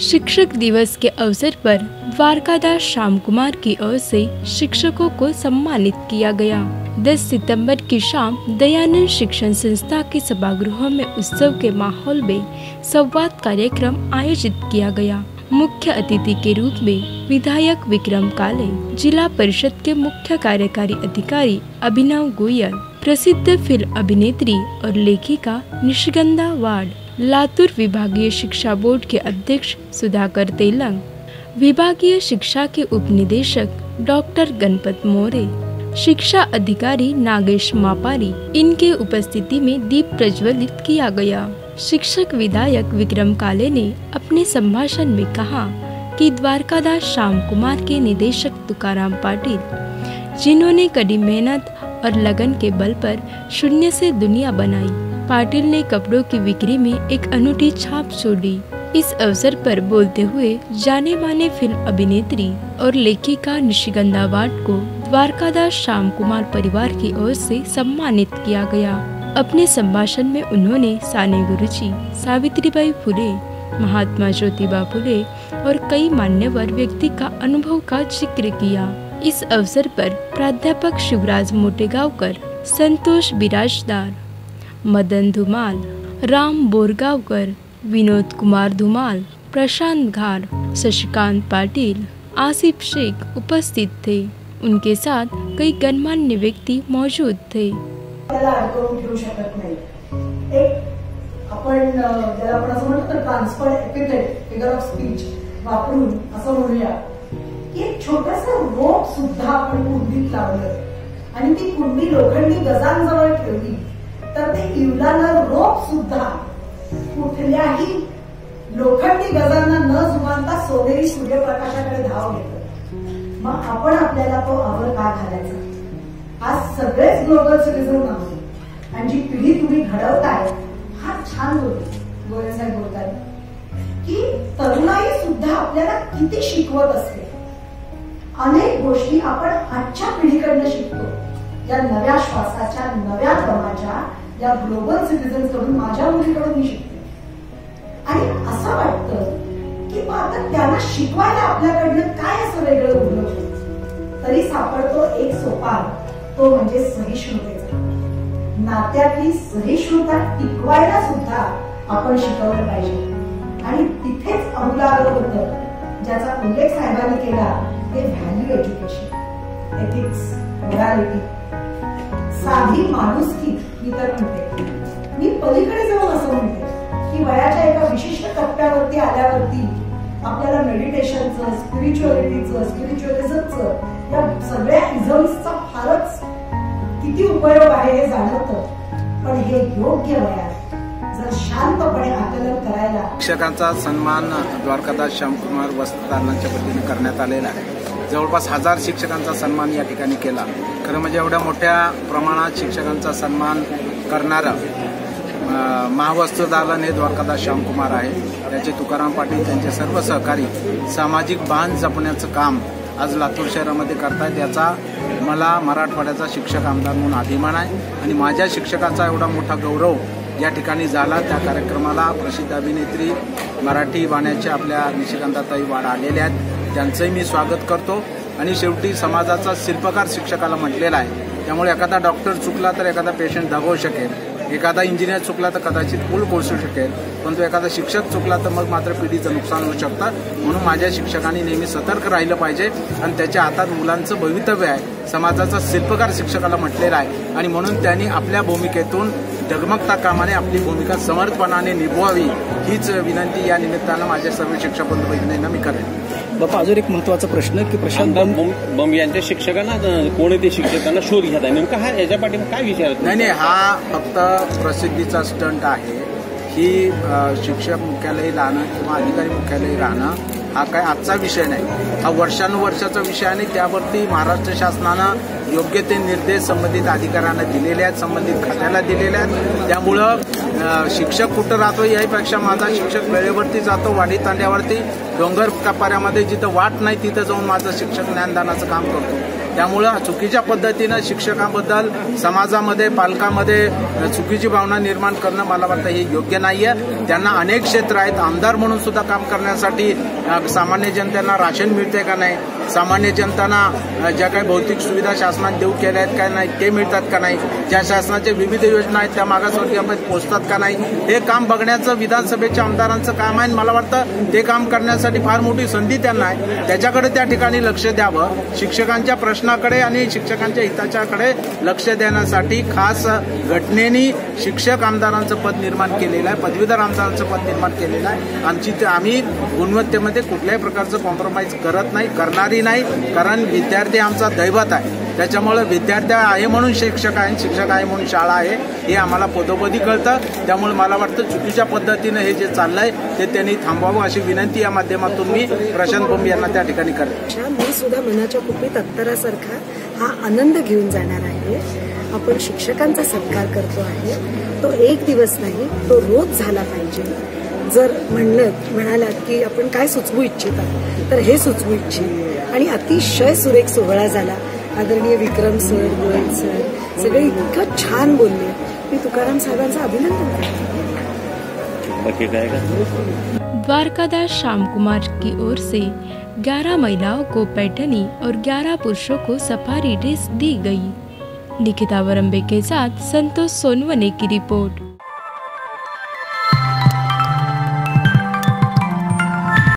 शिक्षक दिवस के अवसर पर द्वारकादास श्याम कुमार की ओर से शिक्षकों को सम्मानित किया गया। 10 सितंबर की शाम दयानंद शिक्षण संस्था के सभागृह में उत्सव के माहौल में संवाद कार्यक्रम आयोजित किया गया। मुख्य अतिथि के रूप में विधायक विक्रम काले, जिला परिषद के मुख्य कार्यकारी अधिकारी अभिनव गोयल, प्रसिद्ध फिल्म अभिनेत्री और लेखिका निशिगंधा वाड, लातूर विभागीय शिक्षा बोर्ड के अध्यक्ष सुधाकर तेलंग, विभागीय शिक्षा के उपनिदेशक डॉक्टर गणपत मोरे, शिक्षा अधिकारी नागेश मापारी, इनके उपस्थिति में दीप प्रज्वलित किया गया। शिक्षक विधायक विक्रम काले ने अपने संभाषण में कहा कि द्वारकादास श्याम कुमार के निदेशक तुकाराम पाटिल, जिन्होंने कड़ी मेहनत और लगन के बल पर शून्य से दुनिया बनाई, पाटिल ने कपड़ों की बिक्री में एक अनूठी छाप छोड़ी। इस अवसर पर बोलते हुए जाने माने फिल्म अभिनेत्री और लेखिका निशिगंधा वाड को द्वारकादास श्याम कुमार परिवार की ओर से सम्मानित किया गया। अपने संभाषण में उन्होंने साने गुरुजी, सावित्रीबाई फुले, महात्मा ज्योतिबा फुले और कई मान्यवर व्यक्ति का अनुभव का जिक्र किया। इस अवसर पर प्राध्यापक शिवराज मोटेगांवकर, संतोष बिराजदार, मदन धुमाल, राम बोरगांवकर, विनोद कुमार धुमाल, प्रशांत घार, शशिकांत पाटिल, आसिफ शेख उपस्थित थे। उनके साथ कई गणमान्य व्यक्ति मौजूद थे। अडकवून ठेवू शकत नाही। एक आपण ज्याला आपण असं म्हणतो ना transfer epithet, figure of speech वापरून असं म्हणूया की एक छोटंसं रोप सुद्धा आपण कुंडीत लावलं आणि ती कुंडी लोखंडी गजांजवळ ठेवली तर ते इवलानं रोप सुद्धा कुठल्याही लोखंडी गजांना न जुमानता सोनेरी सूर्यप्रकाशाकडे धाव घेतं। मग आपण आपल्याला तो आवड का घालायचा? आज सगळेच ग्लोबल सिटीजन आहोत आणि जी पिढी तुम्ही घडवताय हा छान गोरे साहेब बोलताय की तरुणाई सुद्धा आपल्याला किती शिकवत असते। अनेक गोष्टी आपण आजच्या पिढीकडनं शिकतो। या नव्या श्वासाच्या, नव्या दमाच्या या ग्लोबल सिटीजन कडून, माझ्या मुलीकडून मी शिकते आणि असं वाटतं की आता त्यांना शिकवायला आपल्याकडनं काय असं वेगळं उरलं तरी सापडतो एक सोपान, तो म्हणजे सहिष्णुतेचा। नात्यातली सहिष्णुता टिकवायला सुद्धा आपण शिकवलं पाहिजे आणि तिथेच अमूलाग्र होतं ज्याचा उल्लेख साहेबांनी केला ते व्हॅल्यू एज्युकेशन, एथिक्स, मोरॅलिटी, साधी माणुसकी। मी तर म्हणते, मी पलीकडे जाऊन असं म्हणते की वयाच्या एका विशिष्ट टप्प्यावरती आल्यावरती आपल्याला मेडिटेशनचं, स्पिरिच्युअलिटीचं, स्पिरिच्युअलिझमचं या सगळ्या इझम्सचा फारच किती उपयोग आहे हे जाणवतं। पण हे योग्य वयात जर शांतपणे आकलन करायला। शिक्षकांचा सन्मान द्वारकादास श्याम कुमार वस्तादारांच्या वतीने करण्यात आलेला आहे। जवळपास 1000 शिक्षकांचा सन्मान या ठिकाणी केला। खरं म्हणजे एवढ्या मोठ्या प्रमाणात शिक्षकांचा सन्मान करणारा महावस्त्रदालन हे द्वारकादास श्याम कुमार आहे। त्याचे तुकाराम पाटील, त्यांचे सर्व सहकारी सामाजिक बांध जपण्याचं काम आज लातूर शहरामध्ये करतायत। याचा मला मराठवाड्याचा शिक्षक आमदार म्हणून अभिमान आहे आणि माझ्या शिक्षकाचा एवढा मोठा गौरव या ठिकाणी झाला। त्या कार्यक्रमाला प्रसिद्ध अभिनेत्री, मराठी वाण्याच्या आपल्या निशिगंधाताई वाड आलेल्या आहेत, त्यांचंही मी स्वागत करतो। आणि शेवटी समाजाचा शिल्पकार शिक्षकाला म्हटलेला आहे, त्यामुळे एखादा डॉक्टर चुकला तर एखादा पेशंट दगावू शकेल, एखादा इंजिनियर चुकला तर कदाचित पूल कोसळू शकेल, परंतु एखादा शिक्षक चुकला तर मग मात्र पिढीचं नुकसान होऊ शकतं। म्हणून माझ्या शिक्षकांनी नेहमी सतर्क राहिलं पाहिजे आणि त्याच्या हातात मुलांचं भवितव्य आहे। समाजाचा शिल्पकार शिक्षकाला म्हटलेला आहे आणि म्हणून त्यांनी आपल्या भूमिकेतून डगमगता कामाने आपली भूमिका समर्थपणाने निभवावी हीच विनंती या निमित्तानं माझ्या सर्व शिक्षक बंधू भगिनींना मी करेन। बापा, अजून एक महत्वाचा प्रश्न की प्रशांत बंब यांच्या शिक्षकांना कोण ते शिक्षकांना शोध घेत आहे, नेमका हा याच्या पाठीमागे काय विचार? नाही, हा फक्त प्रसिद्धीचा स्टंट आहे। ही शिक्षक मुख्यालयी राहणं किंवा अधिकारी मुख्यालयी राहणं हा काय आजचा विषय नाही, हा वर्षानुवर्षाचा विषय आणि त्यावरती महाराष्ट्र शासनानं योग्य ते निर्देश संबंधित अधिकाऱ्यांना दिलेले आहेत, संबंधित खात्याला दिलेले आहेत। त्यामुळं शिक्षक कुठं राहतो यापेक्षा माझा शिक्षक वेळेवरती जातो, वाडी तांड्यावरती, डोंगर कपाऱ्यामध्ये जिथं वाट नाही तिथं जाऊन माझं शिक्षक ज्ञानदानाचं काम करतो। त्यामुळं चुकीच्या पद्धतीनं शिक्षकांबद्दल समाजामध्ये पालकांमध्ये चुकीची भावना निर्माण करणं मला वाटतं हे योग्य नाहीये. त्यांना अनेक क्षेत्र आहेत. आमदार म्हणून सुद्धा काम करण्यासाठी सामान्य जनतेला राशन मिळते का नाही, सामान्य जनतांना ज्या काही भौतिक सुविधा शासनाने देऊ केल्या आहेत का नाही ते मिळतात का नाही, ज्या शासनाच्या विविध योजना आहेत त्या मागासवर्गीयांपर्यंत पोहोचतात का नाही, हे काम बघण्याचं विधानसभेच्या आमदारांचं काम आहे. मला वाटतं ते काम करण्यासाठी फार मोठी संधी त्यांना आहे. त्याच्याकडे त्या ठिकाणी लक्ष द्यावं. शिक्षकांच्या प्रश्नाकडे आणि शिक्षकांच्या हिताच्याकडे लक्ष देण्यासाठी खास घटनेने शिक्षक आमदारांचं पद निर्माण केलेलं आहे, पदवीधर आमदारांचं पद निर्माण केलेलं आहे. आम्ही गुणवत्तेमध्ये कुठल्याही प्रकारचं कॉम्प्रोमाइज करत नाही, करणारी नाही. कारण विद्यार्थी आमचा दैवत आहे. त्याच्यामुळे विद्यार्थी आहे म्हणून शिक्षक आहे, शिक्षक आहे म्हणून शाळा आहे, हे आम्हाला पदोपदी कळतं. त्यामुळे मला वाटतं चुकीच्या पद्धतीनं हे जे चाललंय ते त्यांनी थांबवावं अशी विनंती या माध्यमातून मी प्रशांत भोंबी यांना त्या ठिकाणी करेन. मी सुद्धा मनाच्या कुपीत अत्तरासारखा हा आनंद घेऊन जाणार आहे. आपण शिक्षकांचा सत्कार करतो आहे, तो एक दिवस नाही, तो रोज झाला पाहिजे. जर म्हणालात की आपण काय सुचवू इच्छिता तर हे सुचवू इच्छित आणि अतिशय सुरेख सोहळा झाला. आदरणीय विक्रम सर, गोयल सर सगळे इतकं छान बोलले. मी तुकाराम साहेबांचं अभिनंदन करते. द्वारकादास श्याम कुमार की ओर से 11 महिलाओं को पैठनी और 11 पुरुषों को सफारी ड्रेस दी गई। निकिता वरंबे के साथ संतोष सोनवने की रिपोर्ट।